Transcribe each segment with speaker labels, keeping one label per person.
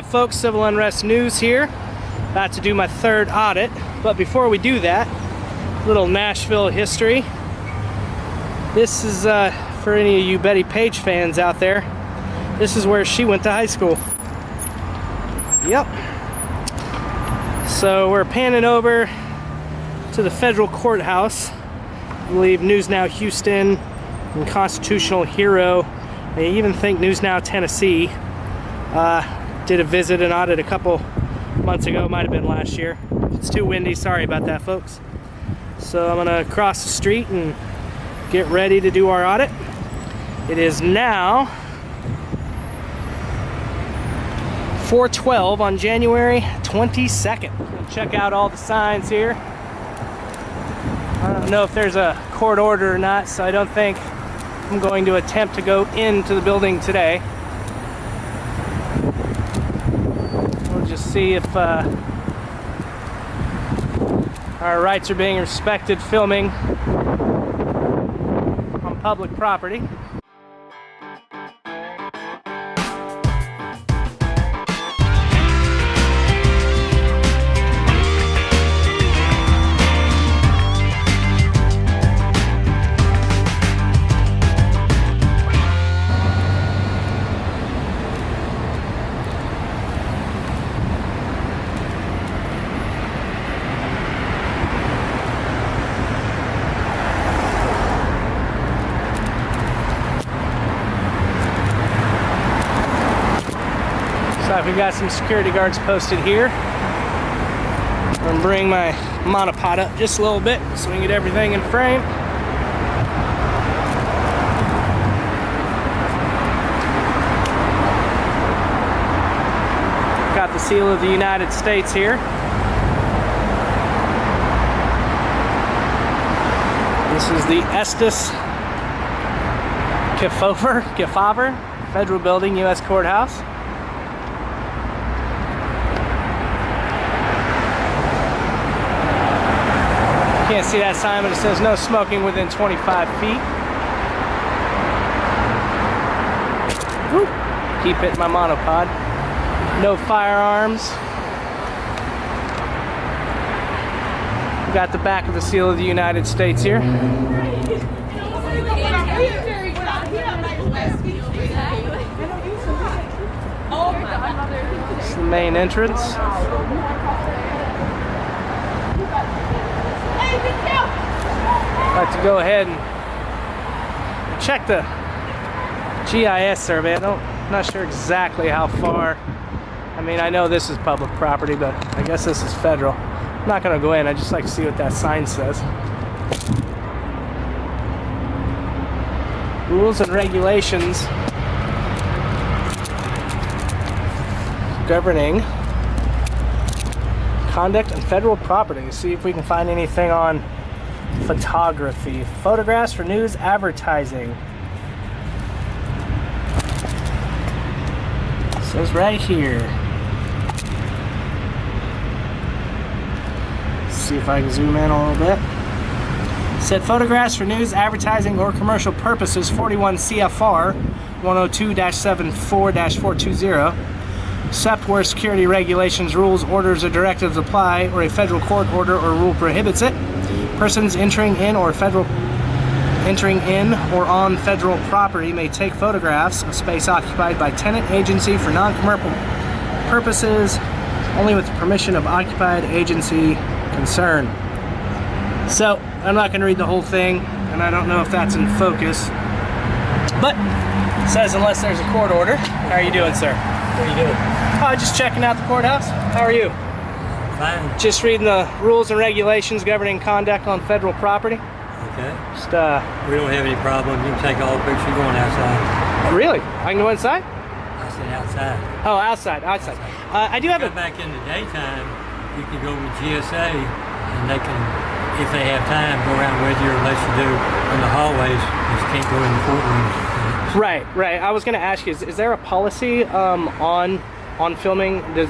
Speaker 1: Alright folks, Civil Unrest News here. About to do my third audit, but before we do that, little Nashville history. This is for any of you Betty Page fans out there. This is where she went to high school. Yep. So we're panning over to the federal courthouse. I believe News Now Houston and Constitutional Hero, I even think News Now Tennessee, did a visit and audit a couple months ago. Might have been last year. If it's too windy, sorry about that, folks. So I'm gonna cross the street and get ready to do our audit. It is now 4:12 on January 22nd. Check out all the signs here. I don't know if there's a court order or not, so I don't think I'm going to attempt to go into the building today. We'll just see if our rights are being respected filming on public property. We've got some security guards posted here. I'm gonna bring my monopod up just a little bit so we can get everything in frame. Got the seal of the United States here. This is the Estes Kefauver Federal Building, U.S. Courthouse. Can't see that sign, but it says no smoking within 25 feet. Woo. Keep hitting my monopod. No firearms. We've got the back of the seal of the United States here. This is the main entrance. I'd like to go ahead and check the GIS survey. I'm not sure exactly how far. I mean, I know this is public property, but I guess this is federal. I'm not going to go in. I just like to see what that sign says. Rules and regulations governing conduct on federal property. See if we can find anything on photography. Photographs for news advertising. It says right here. Let's see if I can zoom in a little bit. It said photographs for news advertising or commercial purposes, 41 CFR 102-74-420. Except where security regulations, rules, orders, or directives apply, or a federal court order or rule prohibits it. Persons entering in or on federal property may take photographs of space occupied by tenant agency for non-commercial purposes, only with the permission of occupied agency concerned. So, I'm not going to read the whole thing, and I don't know if that's in focus, but it says unless there's a court order. How are you doing, sir?
Speaker 2: What are you doing?
Speaker 1: Just checking out the courthouse. How are you?
Speaker 2: Fine.
Speaker 1: Just reading the rules and regulations governing conduct on federal property.
Speaker 2: Okay.
Speaker 1: Just,
Speaker 2: we don't have any problem. You can take all the pictures going outside.
Speaker 1: Really? I can go inside?
Speaker 2: I said outside.
Speaker 1: Oh, outside. I do have
Speaker 2: a... back in the daytime, you can go with GSA, and they can, if they have time, go around with you, or let you do in the hallways. You just can't go in the courtrooms.
Speaker 1: Right. I was going to ask you, is there a policy on filming? Do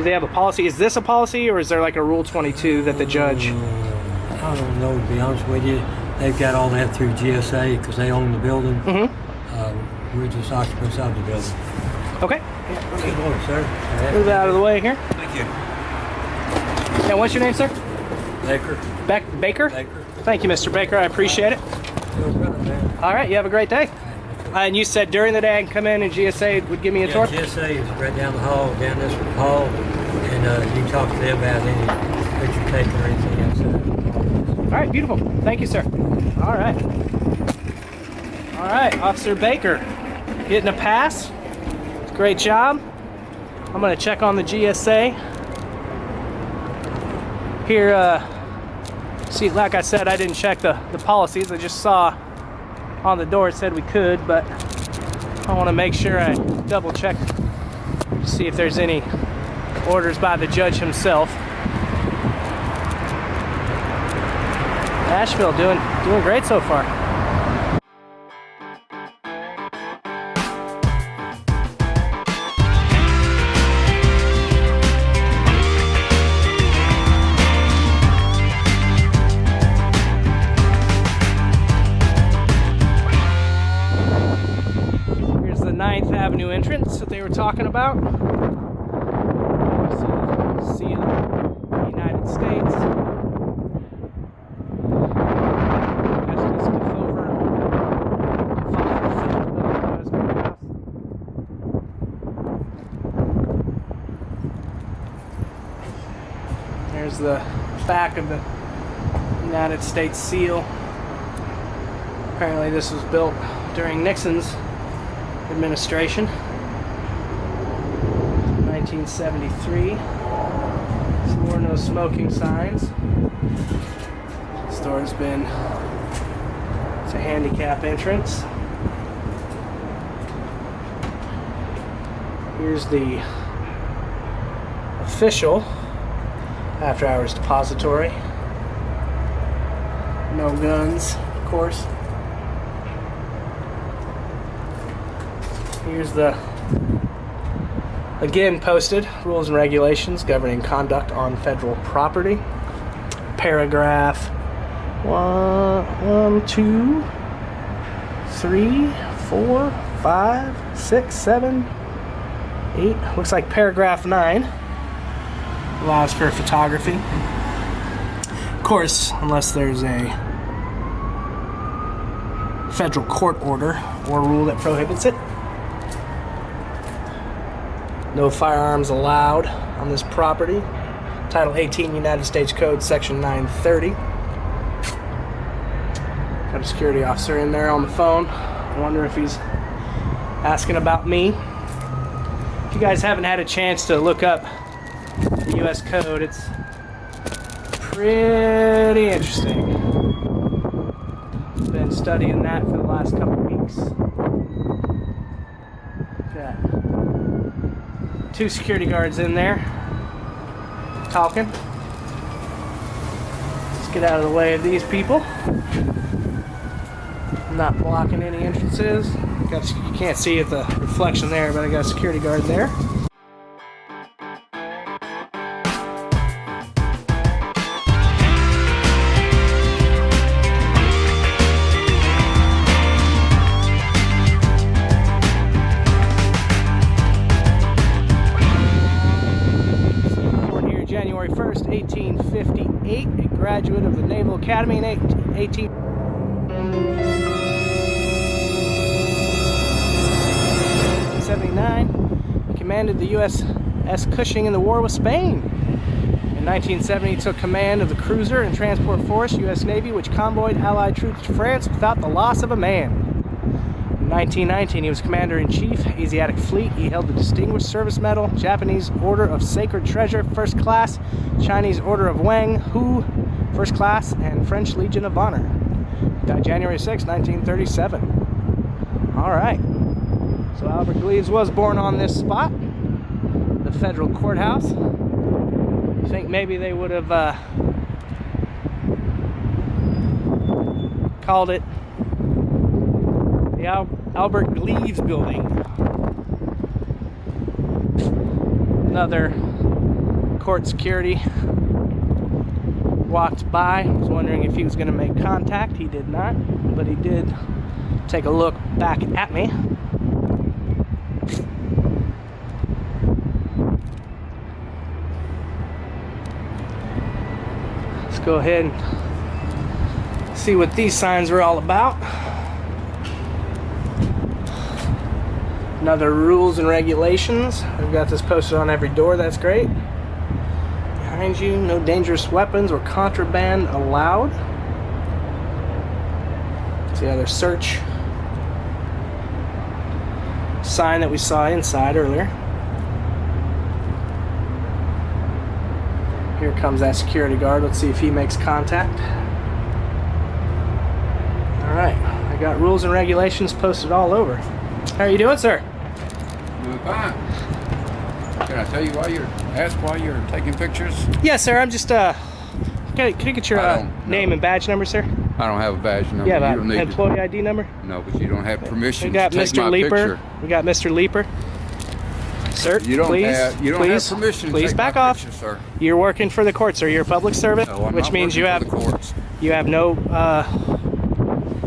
Speaker 1: they have a policy? Is this a policy, or is there like a Rule 22 that the judge...
Speaker 2: I don't know, to be honest with you. They've got all that through GSA because they own the building. Mm-hmm. We're just occupants of the building.
Speaker 1: Okay.
Speaker 2: Good morning, sir.
Speaker 1: Move out of the way here.
Speaker 3: Thank you.
Speaker 1: And what's your name, sir?
Speaker 2: Baker.
Speaker 1: Baker?
Speaker 2: Baker.
Speaker 1: Thank you, Mr. Baker. I appreciate it.
Speaker 2: No problem, man.
Speaker 1: All right, you have a great day. And you said during the day I can come in and GSA would give me a tour?
Speaker 2: GSA is right down the hall, down this hall, and you can talk to them about any picture taking or anything outside.
Speaker 1: All right, beautiful. Thank you, sir. All right. All right, Officer Baker, getting a pass. Great job. I'm gonna check on the GSA. Here, see, like I said, I didn't check the policies. I just saw on the door it said we could, but I wanna make sure I double check to see if there's any orders by the judge himself. Nashville doing great so far. Here's the 9th Avenue entrance that they were talking about. See the United States. There's the back of the United States seal. Apparently this was built during Nixon's administration, 1973. Some more no smoking signs. Store's been, it's a handicap entrance. Here's the official after hours depository. No guns, of course. Here's the, again posted, rules and regulations governing conduct on federal property. Paragraph 1, 2, 3, 4, 5, 6, 7, 8. Looks like paragraph 9 allows for photography. Of course, unless there's a federal court order or rule that prohibits it. No firearms allowed on this property. Title 18 United States Code, Section 930. Got a security officer in there on the phone. I wonder if he's asking about me. If you guys haven't had a chance to look up the U.S. Code, it's pretty interesting. Been studying that for the last couple weeks. Got 2 security guards in there talking. Let's get out of the way of these people. I'm not blocking any entrances. You can't see it, the reflection there, but I got a security guard there. January 1st, 1858, a graduate of the Naval Academy in 1879. He commanded the USS Cushing in the war with Spain. In 1970, he took command of the cruiser and transport force, U.S. Navy, which convoyed Allied troops to France without the loss of a man. In 1919, he was Commander-in-Chief, Asiatic Fleet. He held the Distinguished Service Medal, Japanese Order of Sacred Treasure, First Class, Chinese Order of Wang Hu, First Class, and French Legion of Honor. Died January 6, 1937. All right. So Albert Gleaves was born on this spot, the federal courthouse. I think maybe they would have called it the Albert Gleaves Building. Another court security walked by. I was wondering if he was going to make contact. He did not, but he did take a look back at me. go ahead and see what these signs are all about. Another rules and regulations. I've got this posted on every door. That's great. Behind you, no dangerous weapons or contraband allowed. See other search sign that we saw inside earlier. Here comes that security guard. Let's see if he makes contact. All right, I got rules and regulations posted all over. How are you doing, sir?
Speaker 3: Doing fine. Can I tell you why you're taking pictures?
Speaker 1: Yes, sir. I'm just can I get your name and badge number, sir?
Speaker 3: I don't have a badge number.
Speaker 1: Yeah,
Speaker 3: you don't need
Speaker 1: employee ID number?
Speaker 3: No, but you don't have permission
Speaker 1: We got
Speaker 3: to take
Speaker 1: Mr.
Speaker 3: my
Speaker 1: Leaper.
Speaker 3: picture.
Speaker 1: We got Mr. Leaper. Sir,
Speaker 3: You don't
Speaker 1: please,
Speaker 3: have permission to
Speaker 1: please
Speaker 3: take
Speaker 1: back
Speaker 3: my
Speaker 1: off.
Speaker 3: picture, sir.
Speaker 1: You're working for the court, sir. You're a public servant,
Speaker 3: No, I'm
Speaker 1: which
Speaker 3: not
Speaker 1: means you
Speaker 3: working
Speaker 1: have
Speaker 3: for the courts.
Speaker 1: you have no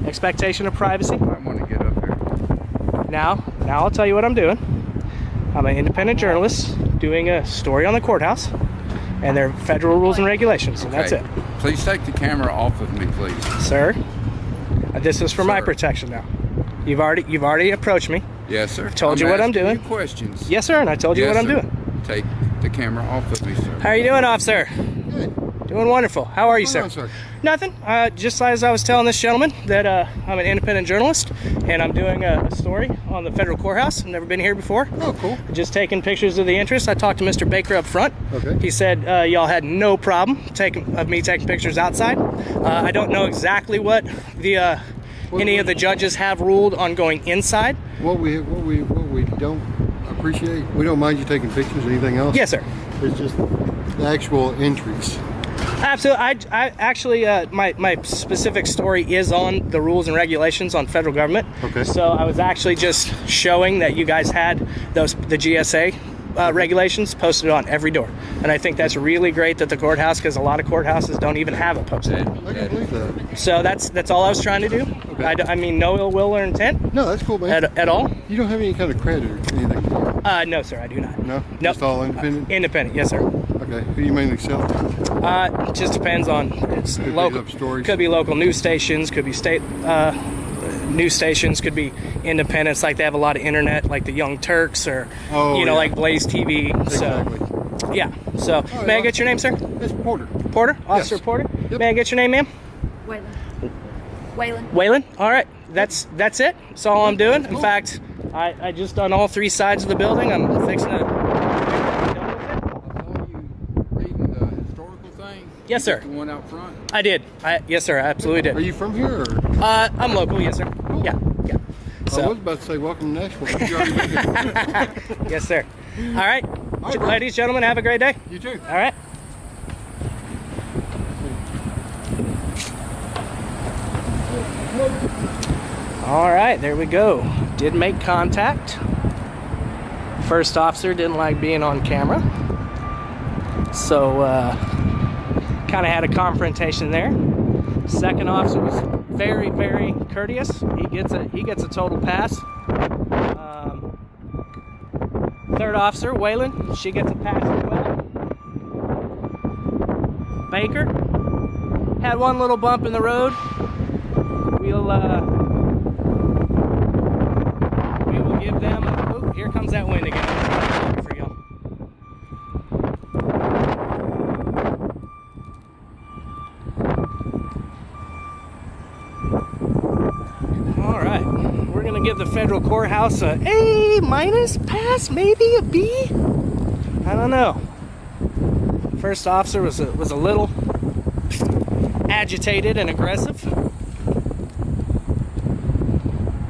Speaker 1: expectation of privacy.
Speaker 3: I want to get up here.
Speaker 1: Now I'll tell you what I'm doing. I'm an independent journalist doing a story on the courthouse and their federal rules and regulations, and that's it.
Speaker 3: Please take the camera off of me, please.
Speaker 1: Sir, this is for my
Speaker 3: Sir.
Speaker 1: protection now. You've already approached me.
Speaker 3: Yes, sir.
Speaker 1: Told you what I'm
Speaker 3: asking
Speaker 1: doing.
Speaker 3: you questions.
Speaker 1: Yes, sir, and I told you
Speaker 3: Yes,
Speaker 1: what I'm
Speaker 3: sir.
Speaker 1: doing.
Speaker 3: Take the camera off of me, sir.
Speaker 1: How are you doing, officer?
Speaker 4: Good.
Speaker 1: Doing wonderful. How are you,
Speaker 4: Hold
Speaker 1: sir?
Speaker 4: on, sir.
Speaker 1: Nothing. Just as I was telling this gentleman that I'm an independent journalist and I'm doing a story on the federal courthouse. I've never been here before.
Speaker 4: Oh, cool.
Speaker 1: Just taking pictures of the interest. I talked to Mr. Baker up front.
Speaker 4: Okay.
Speaker 1: He said y'all had no problem of me taking pictures outside. I don't know exactly what the any of the judges have ruled on going inside.
Speaker 4: What we don't appreciate, we don't mind you taking pictures or anything else.
Speaker 1: Yes, sir.
Speaker 4: It's just the actual entries.
Speaker 1: Absolutely. I actually, my specific story is on the rules and regulations on federal government.
Speaker 4: Okay.
Speaker 1: So I was actually just showing that you guys had the GSA regulations posted on every door, and I think that's really great that the courthouse, because a lot of courthouses don't even have it posted.
Speaker 4: I can believe that.
Speaker 1: So that's all I was trying to do.
Speaker 4: Okay.
Speaker 1: I mean, no ill will or intent
Speaker 4: No, that's cool, man.
Speaker 1: at all.
Speaker 4: You don't have any kind of credit or anything?
Speaker 1: No, sir, I do not.
Speaker 4: No?
Speaker 1: Nope.
Speaker 4: Just all independent?
Speaker 1: Independent, yes, sir.
Speaker 4: Okay. Who you mainly sell?
Speaker 1: It just depends on it's
Speaker 4: Could be
Speaker 1: local.
Speaker 4: up stories.
Speaker 1: Could be local news stations. Could be state news stations. Could be independents. Like they have a lot of internet, like the Young Turks, or
Speaker 4: Oh, yeah.
Speaker 1: like Blaze TV.
Speaker 4: Exactly.
Speaker 1: So yeah. So
Speaker 4: Oh,
Speaker 1: may I
Speaker 4: yeah.
Speaker 1: get your name, sir?
Speaker 4: It's Porter.
Speaker 1: Porter, Officer
Speaker 4: Yes.
Speaker 1: Porter.
Speaker 4: Yep.
Speaker 1: May I get your name, ma'am?
Speaker 5: Waylon.
Speaker 1: Waylon. All right. That's it. That's all I'm doing. In fact, I just done all three sides of the building. I'm fixing to.
Speaker 3: I saw you reading the historical thing.
Speaker 1: Yes,
Speaker 3: You
Speaker 1: sir.
Speaker 3: got the one out front.
Speaker 1: I did. Yes, sir. I absolutely
Speaker 4: Are
Speaker 1: did.
Speaker 4: you from here? Or?
Speaker 1: I'm local. Yes, sir. Yeah. Yeah.
Speaker 4: I
Speaker 1: So.
Speaker 4: was about to say welcome to Nashville. But you already made it.
Speaker 1: Yes, sir. All right.
Speaker 4: right, bro.
Speaker 1: Ladies, gentlemen, have a great day.
Speaker 4: You too.
Speaker 1: All right. All right, there we go. Did make contact. First officer didn't like being on camera. So, kind of had a confrontation there. Second officer was very, very courteous. He gets a total pass. Third officer, Waylon, she gets a pass as well. Baker had one little bump in the road. We will give them. Oh, here comes that wind again. For y'all. All right, we're gonna give the federal courthouse a A minus pass, maybe a B. I don't know. First officer was a little agitated and aggressive.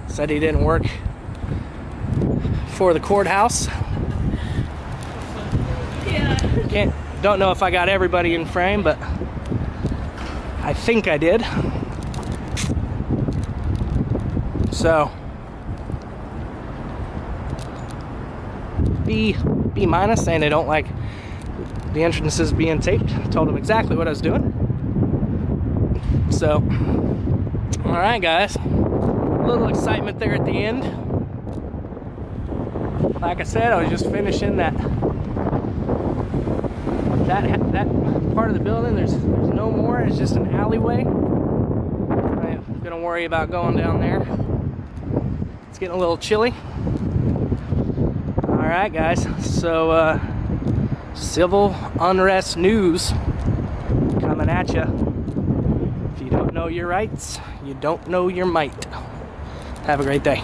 Speaker 1: Said he didn't work for the courthouse. Don't know if I got everybody in frame, but I think I did. So B minus, saying they don't like the entrances being taped. I told them exactly what I was doing. So, all right, guys. A little excitement there at the end. Like I said, I was just finishing that part of the building. There's no more. It's just an alleyway. I'm gonna worry about going down there. It's getting a little chilly. All right, guys. So civil unrest news coming at you. If you don't know your rights, you don't know your might. Have a great day.